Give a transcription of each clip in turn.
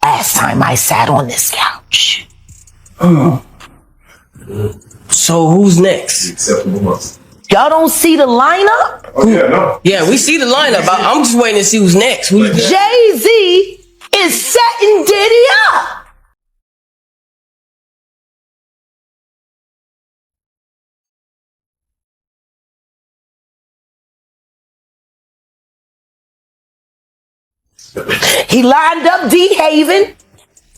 last time I sat on this couch. So who's next? Y'all don't see the lineup? Oh, yeah, no. Yeah, we see the lineup. I'm just waiting to see who's next. Jay-Z is setting Diddy up. He lined up D. Haven,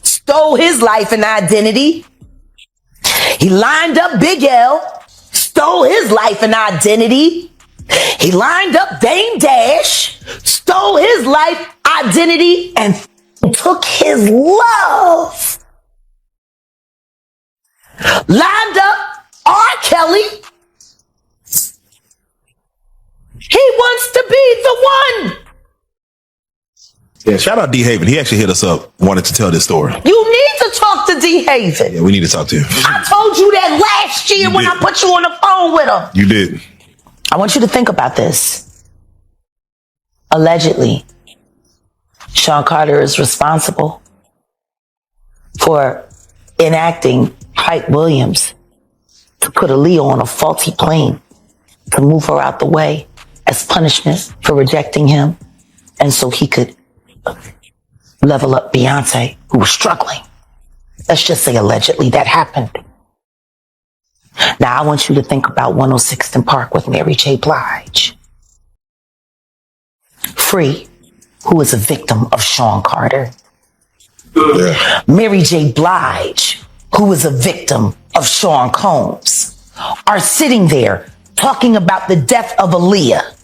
stole his life and identity. He lined up Big L, stole his life and identity. He lined up Dame Dash, stole his life, identity, and took his love. Lined up R. Kelly. He wants to be the one. Yeah, shout out D. Haven. He actually hit us up, wanted to tell this story. You need to talk to D. Haven. Yeah, we need to talk to him. I told you that last year when I put you on the phone with him. You did. I want you to think about this. Allegedly, Sean Carter is responsible for enacting Hype Williams to put Aaliyah on a faulty plane to move her out the way as punishment for rejecting him, and so he could level up Beyonce, who was struggling. Let's just say allegedly that happened. Now I want you to think about 106th and Park with Mary J. Blige. Free, who is a victim of Sean Carter. Yeah. Mary J. Blige, who is a victim of Sean Combs, are sitting there talking about the death of Aaliyah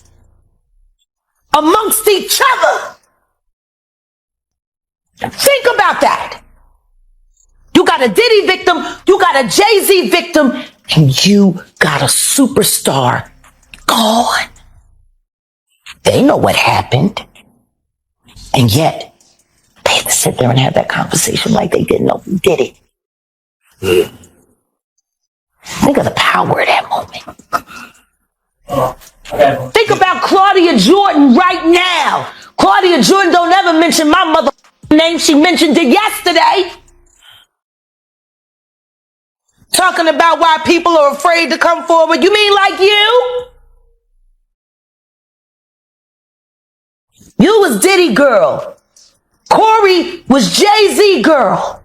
amongst each other. Think about that. You got a Diddy victim, you got a Jay-Z victim, and you got a superstar gone. They know what happened. And yet, they had to sit there and have that conversation like they didn't know who did it. Think of the power of that moment. Think about Claudia Jordan right now. Claudia Jordan don't ever mention my mother name. She mentioned it yesterday. Talking about why people are afraid to come forward. You mean like you? You was Diddy girl. Corey was Jay-Z girl.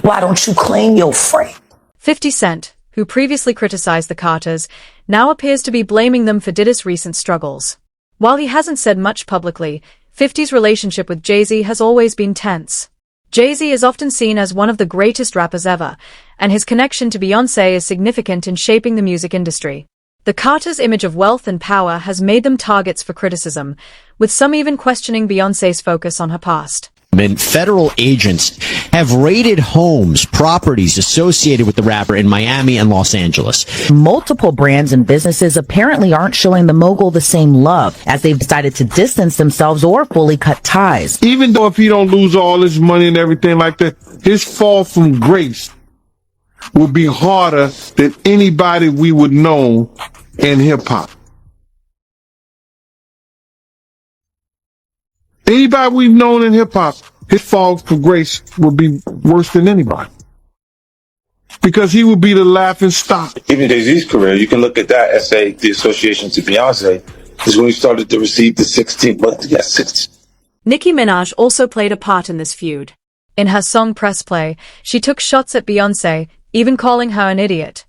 Why don't you claim your friend? 50 Cent, who previously criticized the Carters, now appears to be blaming them for Diddy's recent struggles. While he hasn't said much publicly, 50's relationship with Jay-Z has always been tense. Jay-Z is often seen as one of the greatest rappers ever, and his connection to Beyoncé is significant in shaping the music industry. The Carters' image of wealth and power has made them targets for criticism, with some even questioning Beyoncé's focus on her past. Federal agents have raided homes, properties associated with the rapper in Miami and Los Angeles. Multiple brands and businesses apparently aren't showing the mogul the same love, as they've decided to distance themselves or fully cut ties. Even though if he don't lose all his money and everything like that, his fall from grace would be harder than anybody we would know in hip-hop. Anybody we've known in hip-hop, his fall from grace would be worse than anybody. Because he would be the laughing stock. Even Jay-Z's career, you can look at that and say the association to Beyonce is when he started to receive the 16. Nicki Minaj also played a part in this feud. In her song Press Play, she took shots at Beyonce, even calling her an idiot.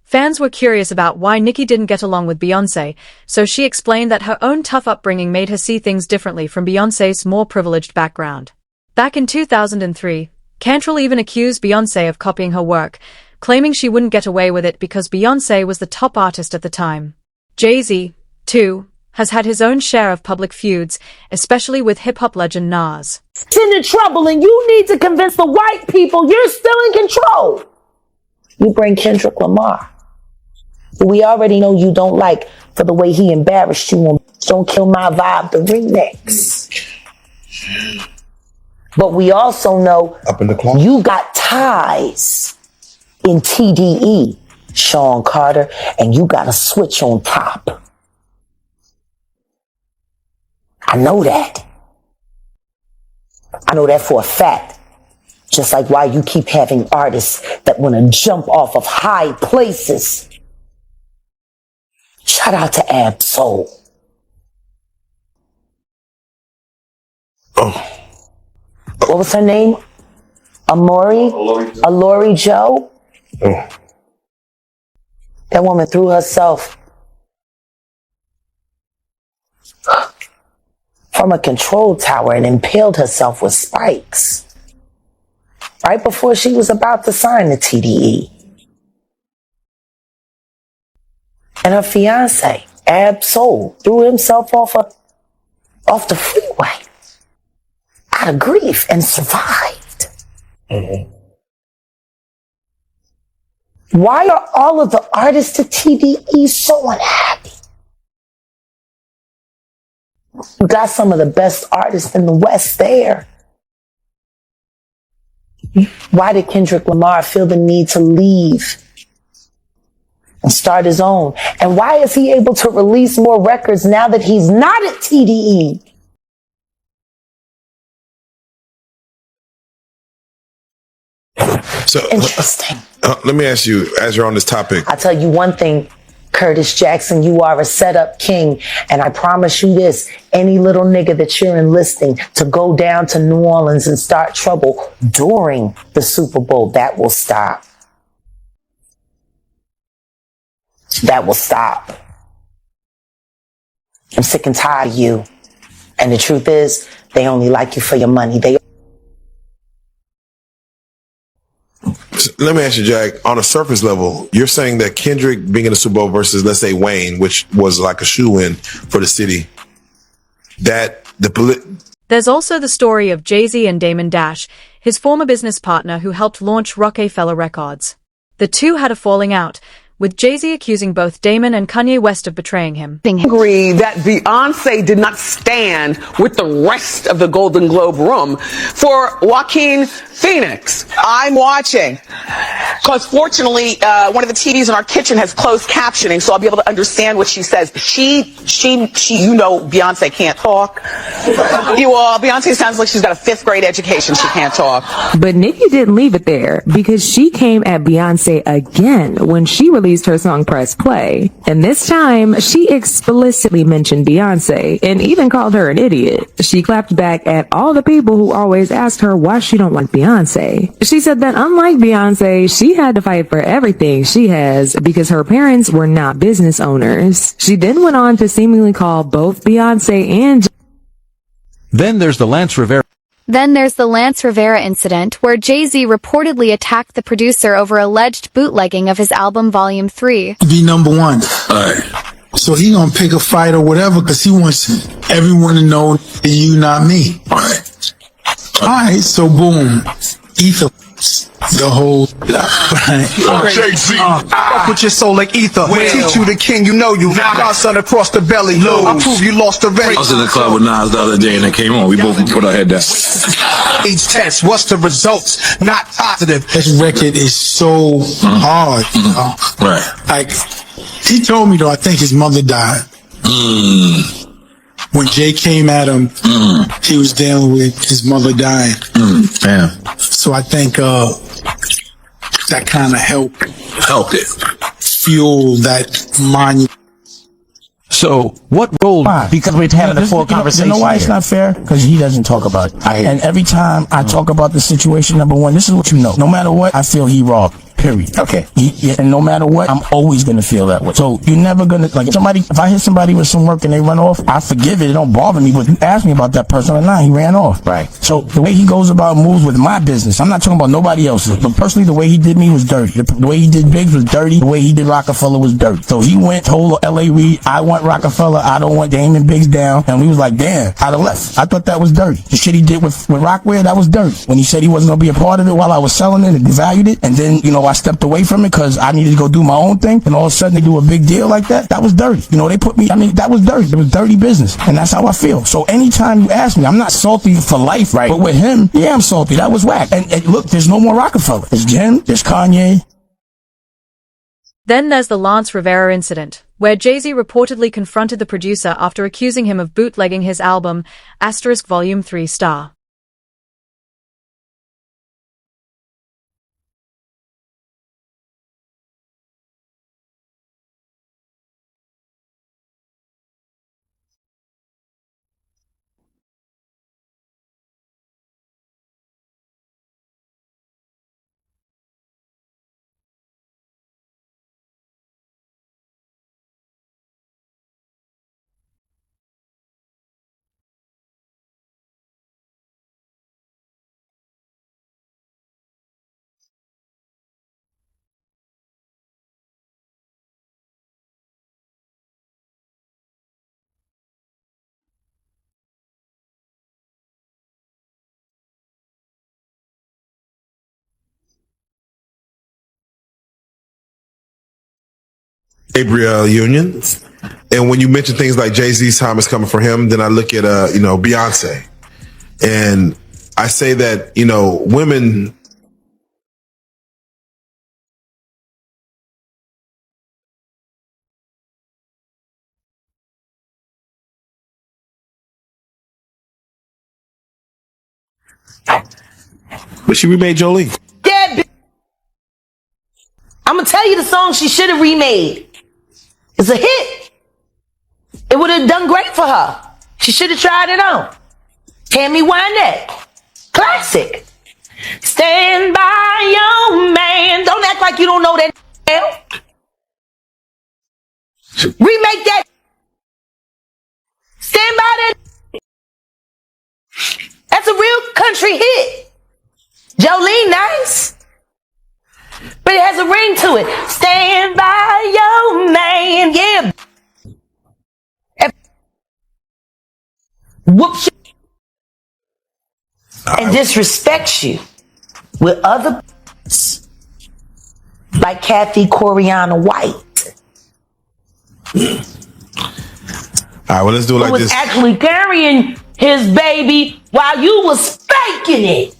Fans were curious about why Nicki didn't get along with Beyonce, so she explained that her own tough upbringing made her see things differently from Beyonce's more privileged background. Back in 2003, Cantrell even accused Beyonce of copying her work, claiming she wouldn't get away with it because Beyonce was the top artist at the time. Jay-Z, too, has had his own share of public feuds, especially with hip-hop legend Nas. It's in trouble, and you need to convince the white people you're still in control. You bring Kendrick Lamar, who we already know you don't like for the way he embarrassed you on Don't Kill My Vibe, the remix. But we also know you got ties in TDE, Sean Carter, and you got a switch on top. I know that. I know that for a fact. Just like why you keep having artists that want to jump off of high places. Shout out to Ab-Soul. Oh. What was her name? Alori Joe? Oh. That woman threw herself from a control tower and impaled herself with spikes right before she was about to sign the TDE. And her fiance, Ab-Soul, threw himself off the freeway out of grief and survived. Mm-hmm. Why are all of the artists at TDE so unhappy? You got some of the best artists in the West there. Why did Kendrick Lamar feel the need to leave and start his own? And why is he able to release more records now that he's not at TDE? So Interesting. let me ask you, as you're on this topic. I'll tell you one thing, Curtis Jackson, you are a setup king. And I promise you this, any little nigga that you're enlisting to go down to New Orleans and start trouble during the Super Bowl, that will stop. That will stop. I'm sick and tired of you. And the truth is, they only like you for your money. Let me ask you, Jack, on a surface level, you're saying that Kendrick being in the Super Bowl versus, let's say, Wayne, which was like a shoe-in for the city, There's also the story of Jay-Z and Damon Dash, his former business partner who helped launch Rockefeller Records. The two had a falling out, with Jay-Z accusing both Damon and Kanye West of betraying him. Agree that Beyonce did not stand with the rest of the Golden Globe room for Joaquin Phoenix. I'm watching, because fortunately, one of the TVs in our kitchen has closed captioning, so I'll be able to understand what she says. She, you know, Beyonce can't talk. Beyonce sounds like she's got a 5th grade education. She can't talk. But Nicki didn't leave it there, because she came at Beyonce again when she released her song Press Play. And this time, she explicitly mentioned Beyonce and even called her an idiot. She clapped back at all the people who always asked her why she don't like Beyonce. She said that unlike Beyonce, she had to fight for everything she has because her parents were not business owners. She then went on to seemingly call both Beyonce and Then there's the Lance Rivera incident where Jay-Z reportedly attacked the producer over alleged bootlegging of his album Volume 3. Be number one. Alright. So he gonna pick a fight or whatever because he wants everyone to know that you, not me. Alright. Alright, so boom. Ether. The whole Jay-Z, fuck with your soul like ether. Teach you the king, you know you. Godson across the belly. I prove you lost already. I was in the club with Nas the other day and it came on. We both put our head down. Each test, what's the results? Not positive. This record is so hard, you know? Right. Like, he told me though, I think his mother died. When Jay came at him, he was dealing with his mother dying. Damn. So I think that kind of helped it fuel that monument. So, what role? Because we're having a full conversation. You know why it's not fair? Because he doesn't talk about it. And every time I talk about the situation, number one, this is what you know. No matter what, I feel he robbed me. Period. Okay. And no matter what, I'm always gonna feel that way. So you're never gonna, like, if I hit somebody with some work and they run off, I forgive it. It don't bother me. But you ask me about that person or not, he ran off. Right. So the way he goes about moves with my business, I'm not talking about nobody else's. But personally, the way he did me was dirty. The way he did Biggs was dirty. The way he did Rockefeller was dirty. So he went, told L.A. Reid, I want Rockefeller. I don't want Damon Biggs down. And we was like, damn, I'd have left. I thought that was dirty. The shit he did with Rockware, that was dirty. When he said he wasn't gonna be a part of it while I was selling it and devalued it, and then, you know, I stepped away from it because I needed to go do my own thing, and all of a sudden they do a big deal like that. That was dirty. You know, they put me, that was dirty. It was dirty business. And that's how I feel. So anytime you ask me, I'm not salty for life, right? But with him, yeah, I'm salty. That was whack. And look, there's no more Rockefeller. There's Jim, there's Kanye. Then there's the Lance Rivera incident, where Jay-Z reportedly confronted the producer after accusing him of bootlegging his album, *Volume 3*. Gabrielle Union. And when you mention things like Jay-Z's time is coming for him, then I look at, Beyonce. And I say that, women. But she remade Jolene. Yeah, I'm going to tell you the song she should have remade. It's a hit. It would have done great for her. She should have tried it on. Tammy Wynette. Classic. Stand by your man. Don't act like you don't know that. Remake that. Stand by that. That's a real country hit. Jolene, nice. But it has a ring to it. Stand by your man. Yeah. Whoops. And disrespects you with other like Kathy Coriana White. All right, well, let's do it like this. Who was actually carrying his baby while you was faking it.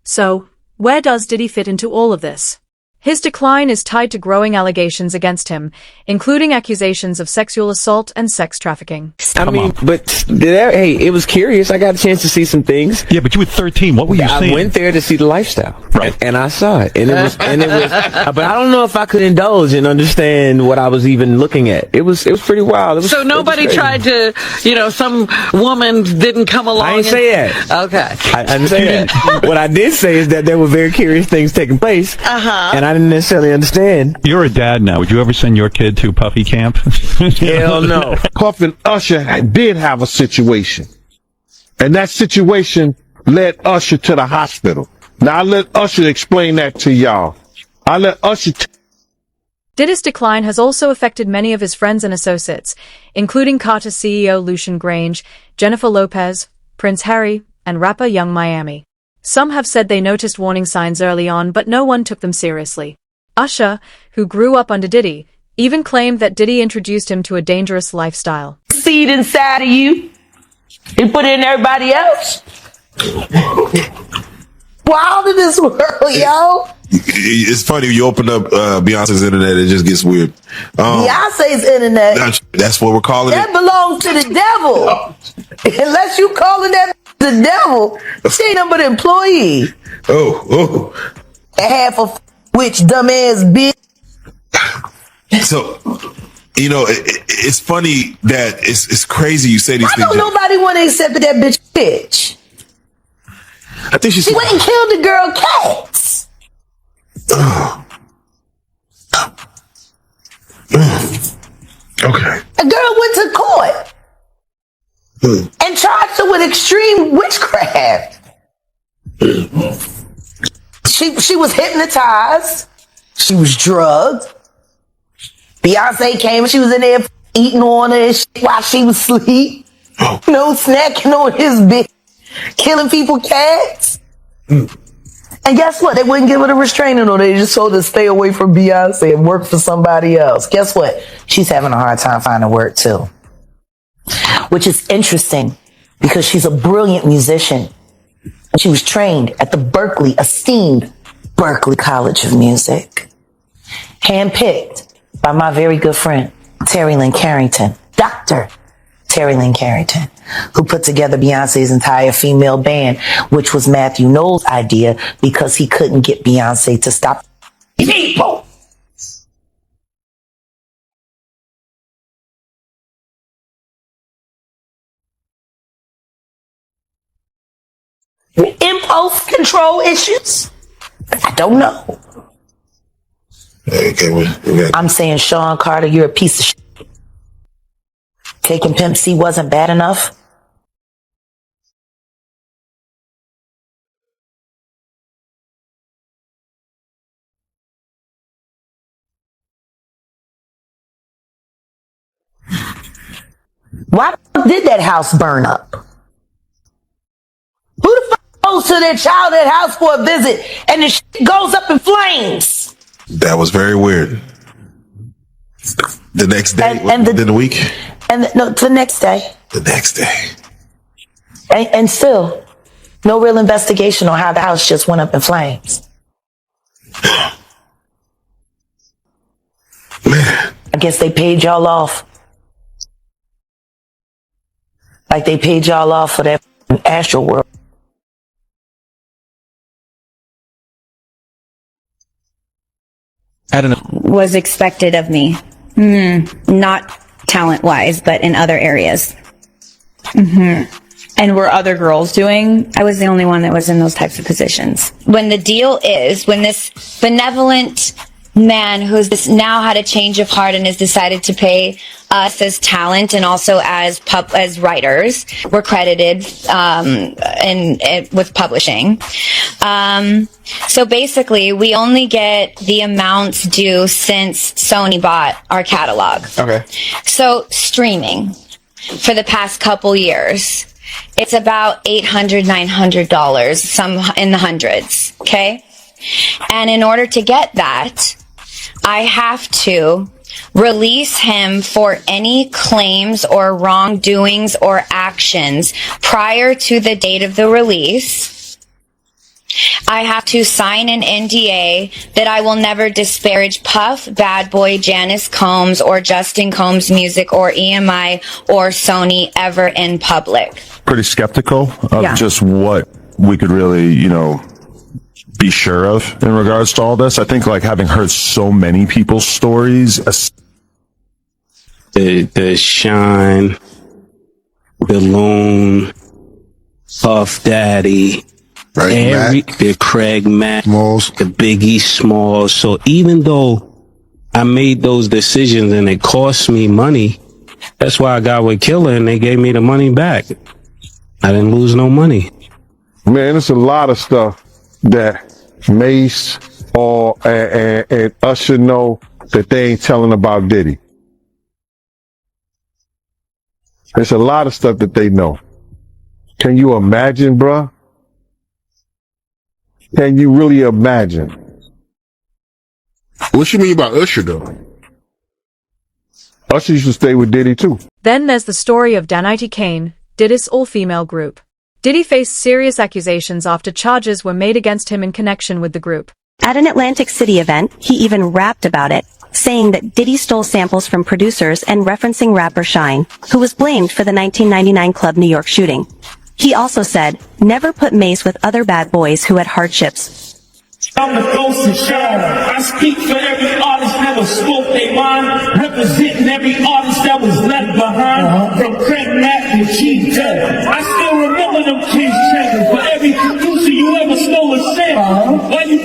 So, where does Diddy fit into all of this? His decline is tied to growing allegations against him, including accusations of sexual assault and sex trafficking. It was curious. I got a chance to see some things. Yeah, but you were 13. What were you seeing? I went there to see the lifestyle, right? And I saw it, and it was, but I don't know if I could indulge and understand what I was even looking at. It was pretty wild. So nobody tried to, some woman didn't come along. I didn't say that. Okay. I didn't say that. What I did say is that there were very curious things taking place, and I didn't necessarily understand. You're a dad now. Would you ever send your kid to Puffy camp? Hell no. Puff and Usher did have a situation. And that situation led Usher to the hospital. Now I'll let Usher explain that to y'all. I'll let Usher Diddy's decline has also affected many of his friends and associates, including Carter CEO Lucian Grange, Jennifer Lopez, Prince Harry, and rapper Young Miami. Some have said they noticed warning signs early on, but no one took them seriously. Usher, who grew up under Diddy, even claimed that Diddy introduced him to a dangerous lifestyle. Seed inside of you. You put it in everybody else. Wild in this world, yo. It's funny, you open up Beyonce's internet, it just gets weird. Beyonce's internet. That's what we're calling that it. That belongs to the devil. Unless you calling that the devil, she ain't nothing but an employee. Oh. Half of which dumbass bitch. So, it's funny that it's crazy you say these things. Why don't nobody want to accept that bitch? I think she went and killed the girl Cats. Okay. A girl went to court and charged her with extreme witchcraft. She was hypnotized. She was drugged. Beyonce came and she was in there eating on her and shit while she was asleep. No snacking on his bed. Killing people cats. And guess what? They wouldn't give her a restraining order. They just told her to stay away from Beyonce and work for somebody else. Guess what? She's having a hard time finding work too. Which is interesting because she's a brilliant musician. She was trained at the esteemed Berklee College of Music. Handpicked by my very good friend, Terry Lynn Carrington, Dr. Terry Lynn Carrington, who put together Beyonce's entire female band, which was Matthew Knowles' idea because he couldn't get Beyonce to stop people. Impulse control issues? I don't know. I'm saying, Sean Carter, you're a piece of shit. Taking Pimp C wasn't bad enough. Why did that house burn up? Who the fuck goes to their childhood house for a visit and the shit goes up in flames? That was very weird. The next day, within the week? The next day. The next day. And still, no real investigation on how the house just went up in flames. Man. I guess they paid y'all off. Like they paid y'all off for that astral world. Was expected of me. Not talent-wise, but in other areas. And were other girls doing? I was the only one that was in those types of positions. When the deal is, when this benevolent man who's now had a change of heart and has decided to pay us as talent and also as writers, we're credited with publishing. So basically, we only get the amounts due since Sony bought our catalog. Okay. So streaming for the past couple years, it's about $800, $900, some in the hundreds. Okay. And in order to get that, I have to release him for any claims or wrongdoings or actions prior to the date of the release. I have to sign an NDA that I will never disparage Puff, Bad Boy, Janice Combs, or Justin Combs' music, or EMI, or Sony ever in public. Pretty skeptical of just what we could really, be sure of in regards to all this. I think like having heard so many people's stories. The Shine, the Loon, Puff Daddy, the Craig Mack, the Biggie Smalls. So even though I made those decisions and it cost me money, that's why I got with Killer and they gave me the money back. I didn't lose no money. Man, it's a lot of stuff that Mace and Usher know that they ain't telling about Diddy. There's a lot of stuff that they know. Can you imagine, bruh? Can you really imagine? What you mean by Usher, though? Usher used to stay with Diddy, too. Then there's the story of Danity Kane, Diddy's all-female group. Diddy faced serious accusations after charges were made against him in connection with the group. At an Atlantic City event, he even rapped about it, saying that Diddy stole samples from producers and referencing rapper Shine, who was blamed for the 1999 Club New York shooting. He also said, never put Mace with other bad boys who had hardships. I'm the ghost of Shine. I speak for every artist never spoke their mind, representing every artist that was left behind, from Craig Mack to Chief Taylor. I still remember them King's Chambers, for every producer you ever stole a sample. Why you